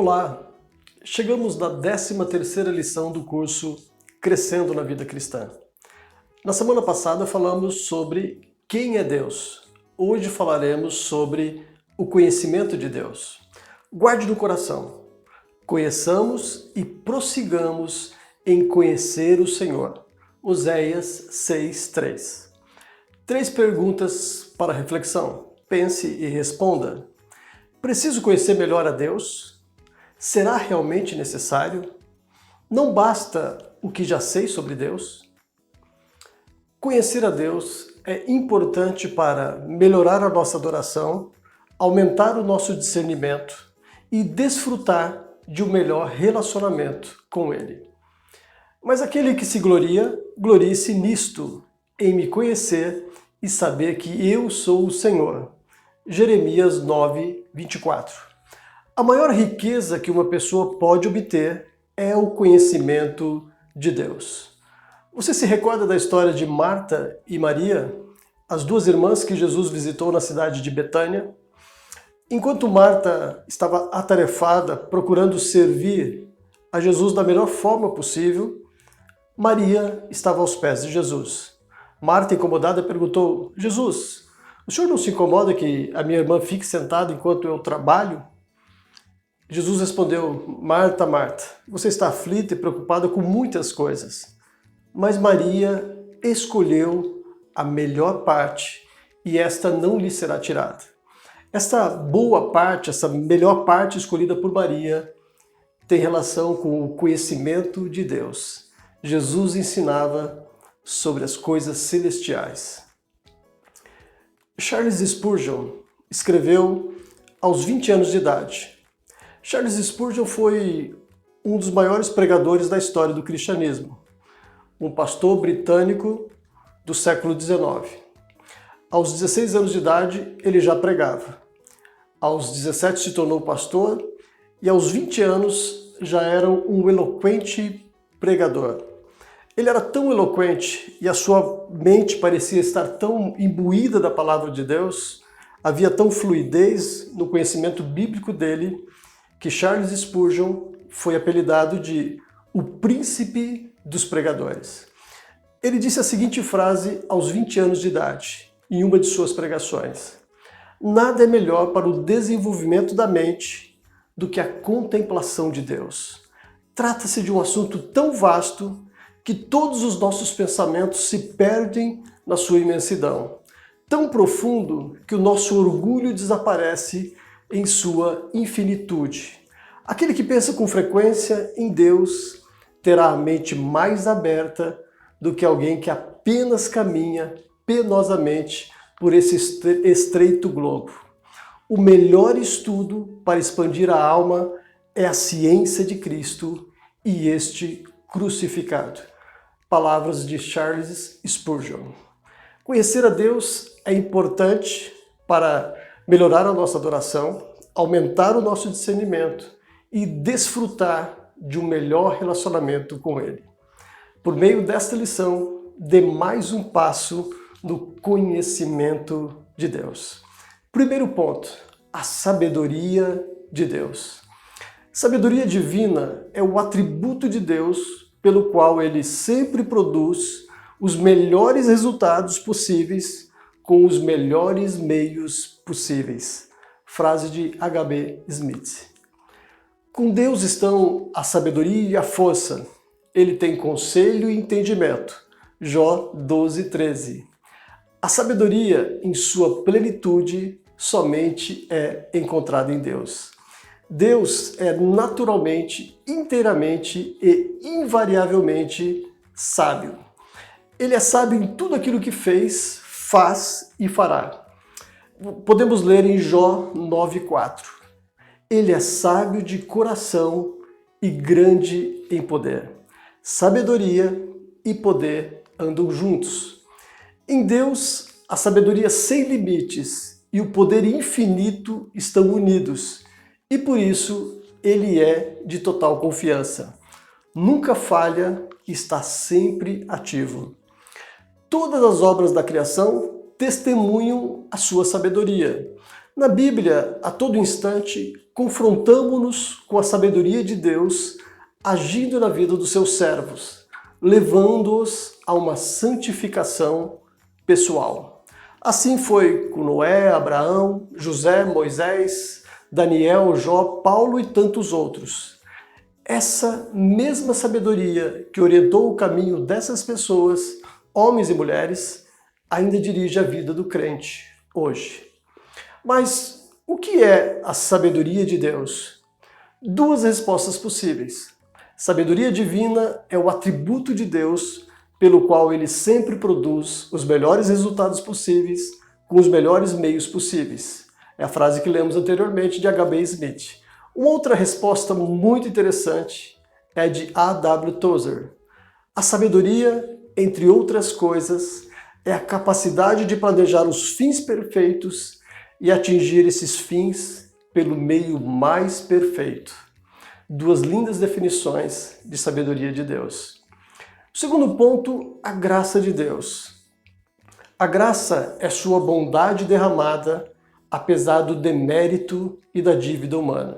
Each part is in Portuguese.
Olá! Chegamos na 13ª lição do curso Crescendo na Vida Cristã. Na semana passada falamos sobre quem é Deus. Hoje falaremos sobre o conhecimento de Deus. Guarde no coração. Conheçamos e prossigamos em conhecer o Senhor. Oséias 6:3. 3 perguntas para reflexão. Pense e responda. Preciso conhecer melhor a Deus? Será realmente necessário? Não basta o que já sei sobre Deus? Conhecer a Deus é importante para melhorar a nossa adoração, aumentar o nosso discernimento e desfrutar de um melhor relacionamento com Ele. Mas aquele que se gloria, glorie-se nisto, em me conhecer e saber que eu sou o Senhor. Jeremias 9:24. A maior riqueza que uma pessoa pode obter é o conhecimento de Deus. Você se recorda da história de Marta e Maria, as 2 irmãs que Jesus visitou na cidade de Betânia? Enquanto Marta estava atarefada procurando servir a Jesus da melhor forma possível, Maria estava aos pés de Jesus. Marta, incomodada, perguntou: Jesus, o senhor não se incomoda que a minha irmã fique sentada enquanto eu trabalho? Jesus respondeu: Marta, Marta, você está aflita e preocupada com muitas coisas, mas Maria escolheu a melhor parte e esta não lhe será tirada. Esta boa parte, essa melhor parte escolhida por Maria, tem relação com o conhecimento de Deus. Jesus ensinava sobre as coisas celestiais. Charles Spurgeon escreveu aos 20 anos de idade. Charles Spurgeon foi um dos maiores pregadores da história do cristianismo, um pastor britânico do século XIX. Aos 16 anos de idade, ele já pregava. Aos 17 se tornou pastor e aos 20 anos já era um eloquente pregador. Ele era tão eloquente e a sua mente parecia estar tão imbuída da palavra de Deus, havia tão fluidez no conhecimento bíblico dele, que Charles Spurgeon foi apelidado de o príncipe dos pregadores. Ele disse a seguinte frase aos 20 anos de idade, em uma de suas pregações: nada é melhor para o desenvolvimento da mente do que a contemplação de Deus. Trata-se de um assunto tão vasto que todos os nossos pensamentos se perdem na sua imensidão, tão profundo que o nosso orgulho desaparece em sua infinitude. Aquele que pensa com frequência em Deus terá a mente mais aberta do que alguém que apenas caminha penosamente por esse estreito globo. O melhor estudo para expandir a alma é a ciência de Cristo e este crucificado. Palavras de Charles Spurgeon. Conhecer a Deus é importante para melhorar a nossa adoração, aumentar o nosso discernimento e desfrutar de um melhor relacionamento com Ele. Por meio desta lição, dê mais um passo no conhecimento de Deus. Primeiro ponto, a sabedoria de Deus. Sabedoria divina é o atributo de Deus pelo qual Ele sempre produz os melhores resultados possíveis com os melhores meios possíveis. Frase de H.B. Smith. Com Deus estão a sabedoria e a força. Ele tem conselho e entendimento. Jó 12:13. A sabedoria, em sua plenitude, somente é encontrada em Deus. Deus é naturalmente, inteiramente e invariavelmente sábio. Ele é sábio em tudo aquilo que fez, faz e fará. Podemos ler em Jó 9:4. Ele é sábio de coração e grande em poder. Sabedoria e poder andam juntos. Em Deus, a sabedoria sem limites e o poder infinito estão unidos. E por isso, Ele é de total confiança. Nunca falha e está sempre ativo. Todas as obras da criação testemunham a sua sabedoria. Na Bíblia, a todo instante, confrontamos-nos com a sabedoria de Deus agindo na vida dos seus servos, levando-os a uma santificação pessoal. Assim foi com Noé, Abraão, José, Moisés, Daniel, Jó, Paulo e tantos outros. Essa mesma sabedoria que orientou o caminho dessas pessoas, homens e mulheres, ainda dirige a vida do crente hoje. Mas o que é a sabedoria de Deus? Duas respostas possíveis. Sabedoria divina é o atributo de Deus pelo qual ele sempre produz os melhores resultados possíveis com os melhores meios possíveis. É a frase que lemos anteriormente de H.B. Smith. Uma outra resposta muito interessante é de A.W. Tozer. A sabedoria, entre outras coisas, é a capacidade de planejar os fins perfeitos e atingir esses fins pelo meio mais perfeito. Duas lindas definições de sabedoria de Deus. O segundo ponto, a graça de Deus. A graça é sua bondade derramada, apesar do demérito e da dívida humana.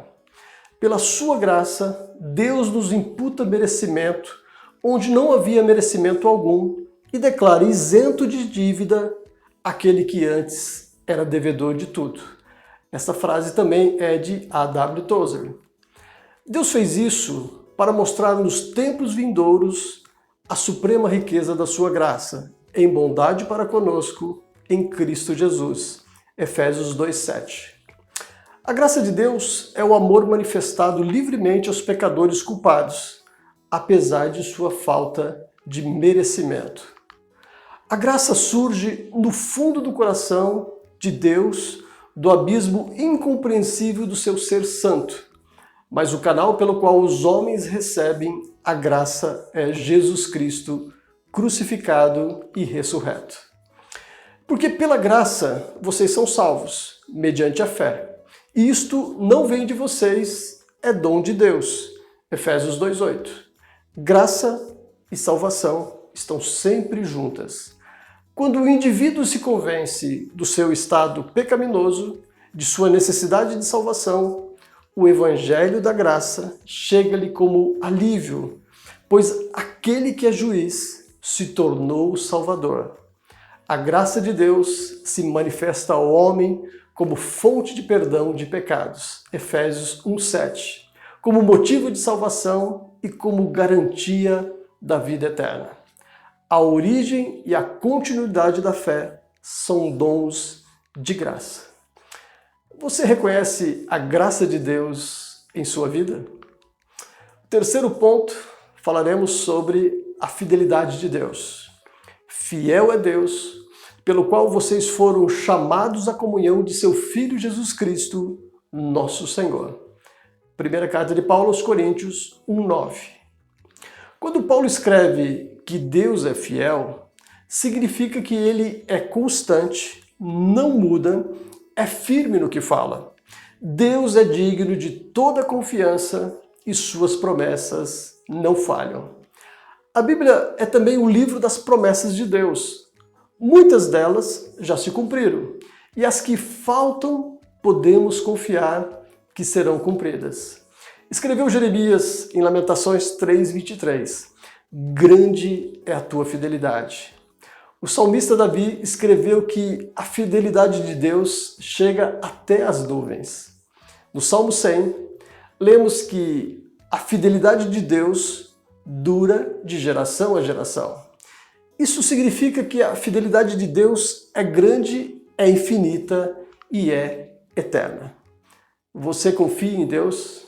Pela sua graça, Deus nos imputa merecimento, onde não havia merecimento algum, e declara isento de dívida aquele que antes era devedor de tudo. Essa frase também é de A.W. Tozer. Deus fez isso para mostrar nos tempos vindouros a suprema riqueza da sua graça, em bondade para conosco, em Cristo Jesus. Efésios 2:7. A graça de Deus é o amor manifestado livremente aos pecadores culpados, apesar de sua falta de merecimento. A graça surge no fundo do coração de Deus, do abismo incompreensível do seu ser santo. Mas o canal pelo qual os homens recebem a graça é Jesus Cristo, crucificado e ressurreto. Porque pela graça vocês são salvos, mediante a fé. E isto não vem de vocês, é dom de Deus. Efésios 2:8. Graça e salvação estão sempre juntas. Quando o indivíduo se convence do seu estado pecaminoso, de sua necessidade de salvação, o evangelho da graça chega-lhe como alívio, pois aquele que é juiz se tornou o Salvador. A graça de Deus se manifesta ao homem como fonte de perdão de pecados, Efésios 1:7, como motivo de salvação e como garantia da vida eterna. A origem e a continuidade da fé são dons de graça. Você reconhece a graça de Deus em sua vida? Terceiro ponto, falaremos sobre a fidelidade de Deus. Fiel é Deus, pelo qual vocês foram chamados à comunhão de seu Filho Jesus Cristo, nosso Senhor. Primeira carta de Paulo aos Coríntios 1:9. Quando Paulo escreve que Deus é fiel, significa que ele é constante, não muda, é firme no que fala. Deus é digno de toda confiança e suas promessas não falham. A Bíblia é também o livro das promessas de Deus. Muitas delas já se cumpriram, e as que faltam podemos confiar que serão cumpridas. Escreveu Jeremias em Lamentações 3:23. Grande é a tua fidelidade. O salmista Davi escreveu que a fidelidade de Deus chega até as nuvens. No Salmo 100, lemos que a fidelidade de Deus dura de geração a geração. Isso significa que a fidelidade de Deus é grande, é infinita e é eterna. Você confia em Deus?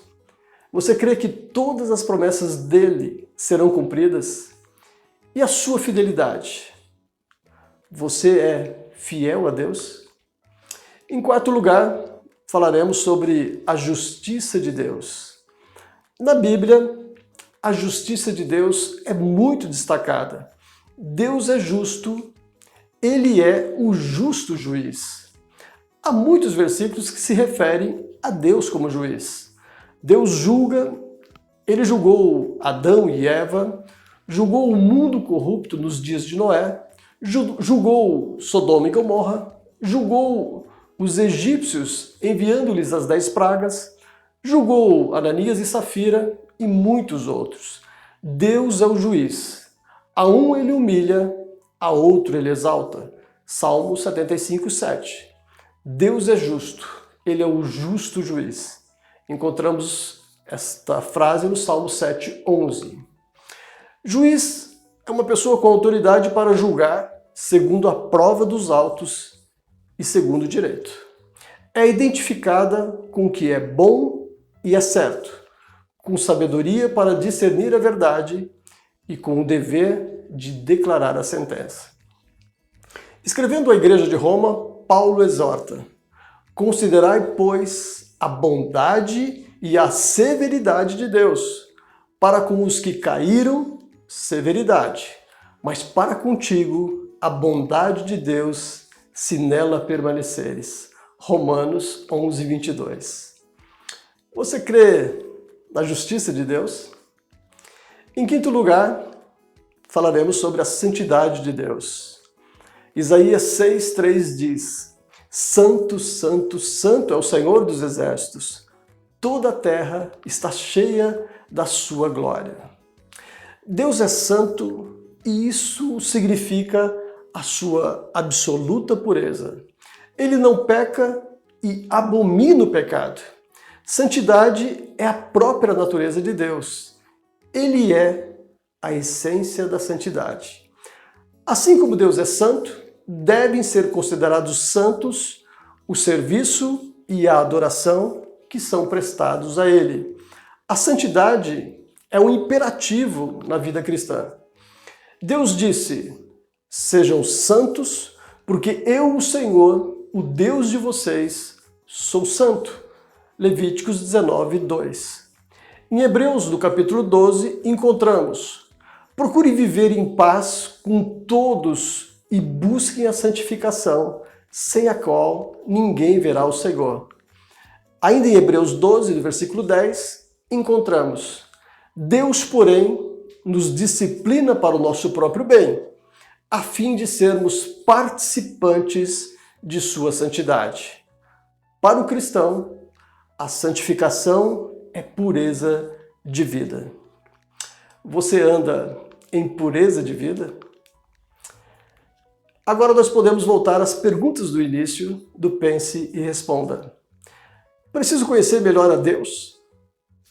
Você crê que todas as promessas dele serão cumpridas? E a sua fidelidade? Você é fiel a Deus? Em quarto lugar, falaremos sobre a justiça de Deus. Na Bíblia, a justiça de Deus é muito destacada. Deus é justo, ele é o justo juiz. Há muitos versículos que se referem a Deus como juiz. Deus julga, ele julgou Adão e Eva, julgou o mundo corrupto nos dias de Noé, julgou Sodoma e Gomorra, julgou os egípcios enviando-lhes as 10 pragas, julgou Ananias e Safira e muitos outros. Deus é o juiz. A um ele humilha, a outro ele exalta. Salmo 75, 7. Deus é justo, ele é o justo juiz. Encontramos esta frase no Salmo 7, 11. Juiz é uma pessoa com autoridade para julgar segundo a prova dos autos e segundo o direito. É identificada com o que é bom e é certo, com sabedoria para discernir a verdade e com o dever de declarar a sentença. Escrevendo à Igreja de Roma, Paulo exorta: considerai, pois, a bondade e a severidade de Deus, para com os que caíram, severidade, mas para contigo a bondade de Deus, se nela permaneceres. Romanos 11, 22. Você crê na justiça de Deus? Em quinto lugar, falaremos sobre a santidade de Deus. Isaías 6, 3 diz: Santo, santo, santo é o Senhor dos exércitos. Toda a terra está cheia da sua glória. Deus é santo e isso significa a sua absoluta pureza. Ele não peca e abomina o pecado. Santidade é a própria natureza de Deus. Ele é a essência da santidade. Assim como Deus é santo, devem ser considerados santos o serviço e a adoração que são prestados a Ele. A santidade é um imperativo na vida cristã. Deus disse: sejam santos, porque eu, o Senhor, o Deus de vocês, sou santo. Levíticos 19, 2. Em Hebreus, no capítulo 12, encontramos: procure viver em paz com todos e busquem a santificação, sem a qual ninguém verá o Senhor. Ainda em Hebreus 12, no versículo 10, encontramos: Deus, porém, nos disciplina para o nosso próprio bem, a fim de sermos participantes de sua santidade. Para o cristão, a santificação é pureza de vida. Você anda em pureza de vida? Agora nós podemos voltar às perguntas do início do Pense e Responda. Preciso conhecer melhor a Deus?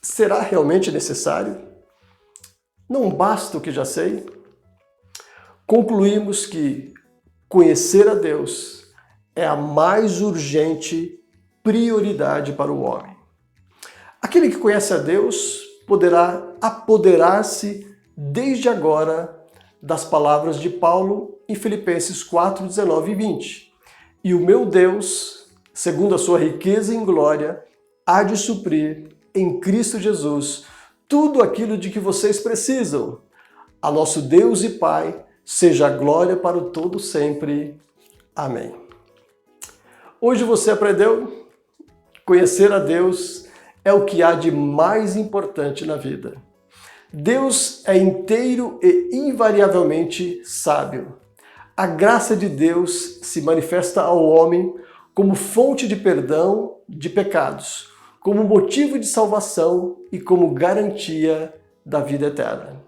Será realmente necessário? Não basta o que já sei? Concluímos que conhecer a Deus é a mais urgente prioridade para o homem. Aquele que conhece a Deus poderá apoderar-se desde agora das palavras de Paulo em Filipenses 4, 19 e 20. E o meu Deus, segundo a sua riqueza em glória, há de suprir em Cristo Jesus tudo aquilo de que vocês precisam. A nosso Deus e Pai seja a glória para o todo sempre. Amém. Hoje você aprendeu? Conhecer a Deus é o que há de mais importante na vida. Deus é inteiro e invariavelmente sábio. A graça de Deus se manifesta ao homem como fonte de perdão de pecados, como motivo de salvação e como garantia da vida eterna.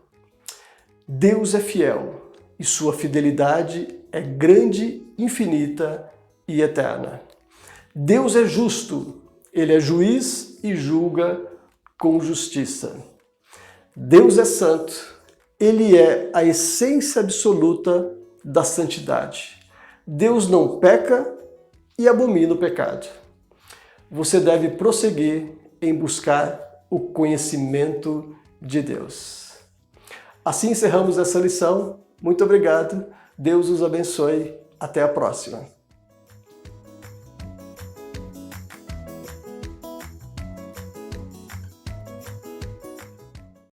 Deus é fiel e sua fidelidade é grande, infinita e eterna. Deus é justo, ele é juiz e julga com justiça. Deus é santo, ele é a essência absoluta da santidade. Deus não peca e abomina o pecado. Você deve prosseguir em buscar o conhecimento de Deus. Assim encerramos essa lição. Muito obrigado. Deus os abençoe. Até a próxima.